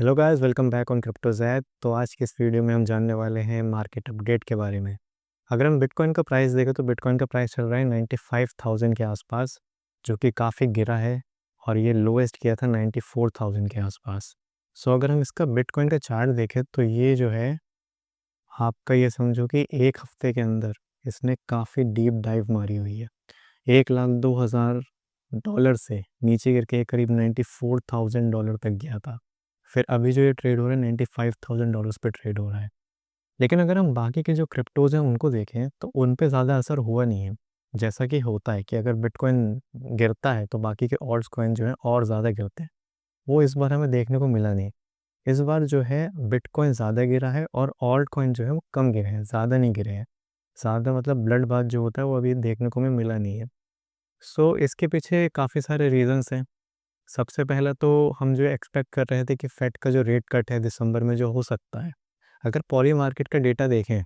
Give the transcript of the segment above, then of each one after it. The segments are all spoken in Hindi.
Hello guys, welcome back on crypto Zaid. तो आज की इस वीडियो में हम जानने वाले हैं मार्केट अपडेट के बारे में। अगर हम बिटकॉइन का प्राइस देखें तो बिटकॉइन का प्राइस चल रहा है 95,000 के आसपास, जो कि काफ़ी गिरा है और ये लोएस्ट किया था 94,000 के आसपास। सो अगर हम इसका बिटकॉइन का चार्ट देखें तो ये जो है, आपका ये समझो कि एक हफ्ते के अंदर इसने काफ़ी डीप डाइव मारी हुई है। 1,02,000 डॉलर से नीचे गिर के करीब $94,000 तक गया था। फिर अभी जो ये ट्रेड हो रहा है $95,000 पे ट्रेड हो रहा है। लेकिन अगर हम बाकी के जो क्रिप्टोज़ हैं उनको देखें तो उन पे ज़्यादा असर हुआ नहीं है। जैसा कि होता है कि अगर बिटकॉइन गिरता है तो बाकी के ऑल्ट्स कॉइन जो हैं और ज़्यादा गिरते हैं। वो इस बार हमें देखने को मिला नहीं। इस बार जो है बिटकॉइन ज़्यादा गिरा है और ऑल्ट कॉइन जो है वो कम गिरे हैं, ज़्यादा नहीं गिरे हैं। ज़्यादा मतलब ब्लड बाथ जो होता है वो अभी देखने को हमें मिला नहीं है। सो इसके पीछे काफ़ी सारे रीज़न्स हैं। सबसे पहला तो हम जो एक्सपेक्ट कर रहे थे कि फेड का जो रेट कट है दिसंबर में जो हो सकता है। अगर पॉली मार्केट का डेटा देखें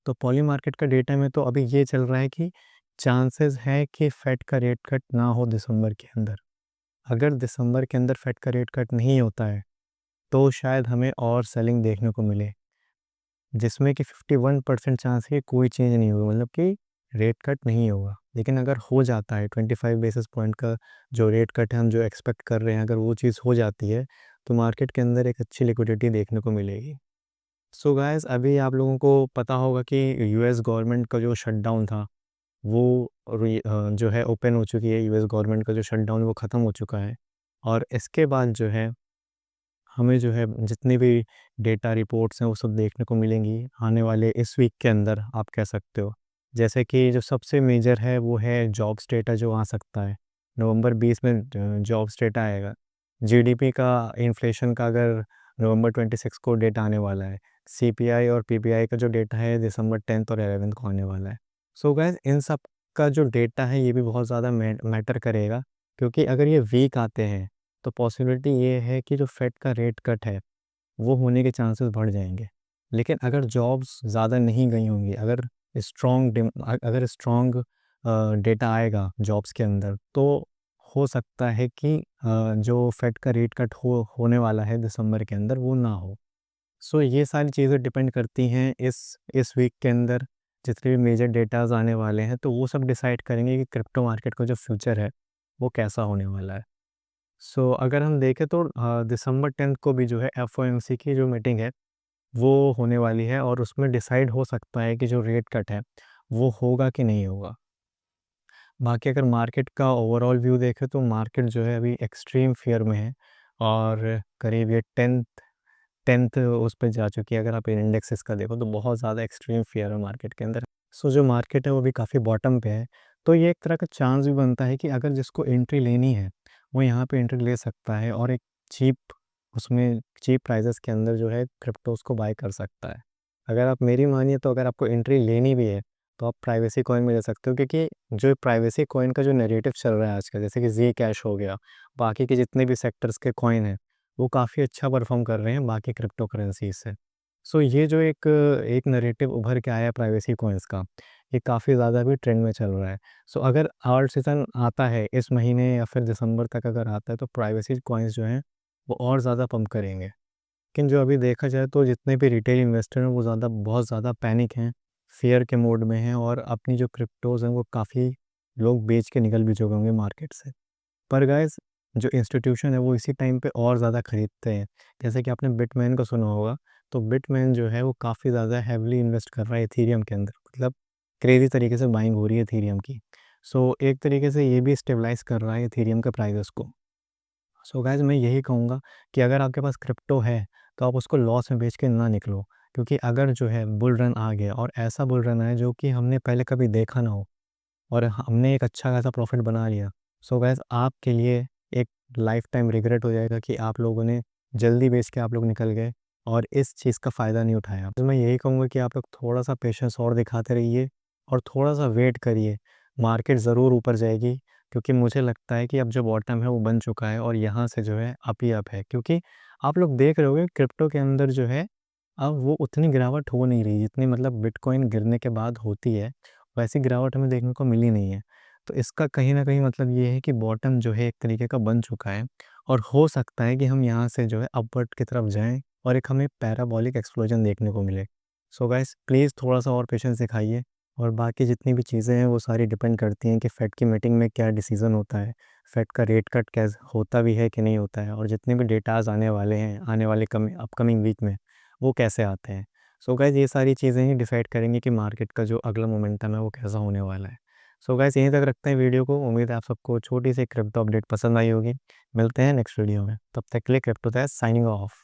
तो पॉली मार्केट का डेटा में तो अभी ये चल रहा है कि चांसेस है कि फेड का रेट कट ना हो दिसंबर के अंदर। अगर दिसंबर के अंदर फेड का रेट कट नहीं होता है तो शायद हमें और सेलिंग देखने को मिले, जिसमें कि 51% चांस है कि कोई चेंज नहीं होगा, मतलब कि रेट कट नहीं होगा। लेकिन अगर हो जाता है 25 बेसिस पॉइंट का जो रेट कट है हम जो एक्सपेक्ट कर रहे हैं, अगर वो चीज़ हो जाती है तो मार्केट के अंदर एक अच्छी लिक्विडिटी देखने को मिलेगी। सो गाइस, अभी आप लोगों को पता होगा कि यूएस गवर्नमेंट का जो शटडाउन था वो जो है ओपन हो चुकी है। यूएस गवर्नमेंट का जो शटडाउन वो ख़त्म हो चुका है और इसके बाद जो है हमें जो है जितनी भी डेटा रिपोर्ट्स हैं वो सब देखने को मिलेंगी आने वाले इस वीक के अंदर, आप कह सकते हो। जैसे कि जो सबसे मेजर है वो है जॉब्स डेटा जो आ सकता है नवंबर 20 में। जॉब्स डेटा आएगा। जीडीपी का, इन्फ्लेशन का अगर नवंबर 26 को डेटा आने वाला है। सीपीआई और पीपीआई का जो डेटा है दिसंबर 10th और 11th को आने वाला है। सो गाइस, इन सब का जो डेटा है ये भी बहुत ज़्यादा मैटर करेगा, क्योंकि अगर ये वीक आते हैं तो पॉसिबिलिटी ये है कि जो फेड का रेट कट है वो होने के चांसेस बढ़ जाएंगे। लेकिन अगर जॉब्स ज़्यादा नहीं गई होंगी, अगर स्ट्रॉन्ग डेटा आएगा जॉब्स के अंदर तो हो सकता है कि जो फेड का रेट कट होने वाला है दिसंबर के अंदर वो ना हो। सो ये सारी चीज़ें डिपेंड करती हैं इस वीक के अंदर जितने भी मेजर डेटाज आने वाले हैं, तो वो सब डिसाइड करेंगे कि क्रिप्टो मार्केट का जो फ्यूचर है वो कैसा होने वाला है। सो अगर हम देखें तो दिसंबर 10th को भी जो है एफओएमसी की जो मीटिंग है वो होने वाली है और उसमें डिसाइड हो सकता है कि जो रेट कट है वो होगा कि नहीं होगा। बाकी अगर मार्केट का ओवरऑल व्यू देखें तो मार्केट जो है अभी एक्सट्रीम फियर में है और करीब ये टेंथ टेंथ उस पे जा चुकी है। अगर आप इंडेक्सेस का देखो तो बहुत ज़्यादा एक्सट्रीम फियर है मार्केट के अंदर। सो जो मार्केट है वो भी काफ़ी बॉटम पे है। तो ये एक तरह का चांस भी बनता है कि अगर जिसको एंट्री लेनी है वो यहाँ पे एंट्री ले सकता है और एक चीप उसमें चीप प्राइसेस के अंदर जो है क्रिप्टोस को बाय कर सकता है। अगर आप मेरी मानिए तो अगर आपको एंट्री लेनी भी है तो आप प्राइवेसी कॉइन में ले सकते हो, क्योंकि जो प्राइवेसी कॉइन का जो नैरेटिव चल रहा है आजकल, जैसे कि जी कैश हो गया, बाकी के जितने भी सेक्टर्स के कॉइन हैं वो काफ़ी अच्छा परफॉर्म कर रहे हैं बाकी क्रिप्टो करेंसीज से। सो ये जो एक एक नैरेटिव उभर के आया प्राइवेसी कॉइन्स का, ये काफ़ी ज़्यादा भी ट्रेंड में चल रहा है। सो अगर आल्ट सीज़न आता है इस महीने या फिर दिसंबर तक अगर आता है तो प्राइवेसी कॉइन्स जो हैं वो और ज़्यादा पंप करेंगे। लेकिन जो अभी देखा जाए तो जितने भी रिटेल इन्वेस्टर हैं वो बहुत ज़्यादा पैनिक हैं, फ़ियर के मोड में हैं और अपनी जो क्रिप्टोज़ हैं वो काफ़ी लोग बेच के निकल भी चुके होंगे मार्केट से। पर गाइस, जो इंस्टीट्यूशन है वो इसी टाइम पे और ज़्यादा खरीदते हैं। जैसे कि आपने बिटमेन को सुना होगा, तो बिटमेन जो है वो काफ़ी ज़्यादा हेवीली इन्वेस्ट कर रहा है इथेरियम के अंदर, मतलब क्रेज़ी तरीके से बाइंग हो रही है इथेरियम की। सो एक तरीके से ये भी स्टेबलाइज़ कर रहा है इथेरियम के प्राइसेस को। सो गाइस, मैं यही कहूँगा कि अगर आपके पास क्रिप्टो है तो आप उसको लॉस में बेच के ना निकलो, क्योंकि अगर जो है बुल रन आ गया और ऐसा बुल रन आए जो कि हमने पहले कभी देखा ना हो और हमने एक अच्छा खासा प्रॉफिट बना लिया, सो गाइस आपके लिए एक लाइफ टाइम रिग्रेट हो जाएगा कि आप लोगों ने जल्दी बेच के आप लोग निकल गए और इस चीज़ का फ़ायदा नहीं उठाया। तो मैं यही कहूँगा कि आप लोग थोड़ा सा पेशेंस और दिखाते रहिए और थोड़ा सा वेट करिए। मार्केट ज़रूर ऊपर जाएगी, क्योंकि मुझे लगता है कि अब जो बॉटम है वो बन चुका है और यहाँ से जो है अप ही अप है। क्योंकि आप लोग देख रहे होगे क्रिप्टो के अंदर जो है अब वो उतनी गिरावट हो नहीं रही जितनी मतलब बिटकॉइन गिरने के बाद होती है, वैसी गिरावट हमें देखने को मिली नहीं है। तो इसका कहीं न कहीं मतलब ये है कि बॉटम जो है एक तरीके का बन चुका है और हो सकता है कि हम यहाँ से जो है अपवर्ड की तरफ जाएँ और एक हमें पैराबॉलिक एक्सप्लोजन देखने को मिले। सो गाइस प्लीज़ थोड़ा-सा और पेशेंस दिखाइए और बाकी जितनी भी चीज़ें हैं वो सारी डिपेंड करती हैं कि फेड की मीटिंग में क्या डिसीज़न होता है, फेड का रेट कट कैस होता भी है कि नहीं होता है और जितने भी डेटाज़ आने वाले हैं, आने वाले अपकमिंग वीक में, वो कैसे आते हैं। सो गाइस ये सारी चीज़ें ही डिसाइड करेंगी कि मार्केट का जो अगला मोमेंटम है वो कैसा होने वाला है। सो गाइस यहीं तक रखते हैं वीडियो को। उम्मीद है आप सबको छोटी सी क्रिप्टो अपडेट पसंद आई होगी। मिलते हैं नेक्स्ट वीडियो में। तब तक के लिए क्रिप्टो साइनिंग ऑफ।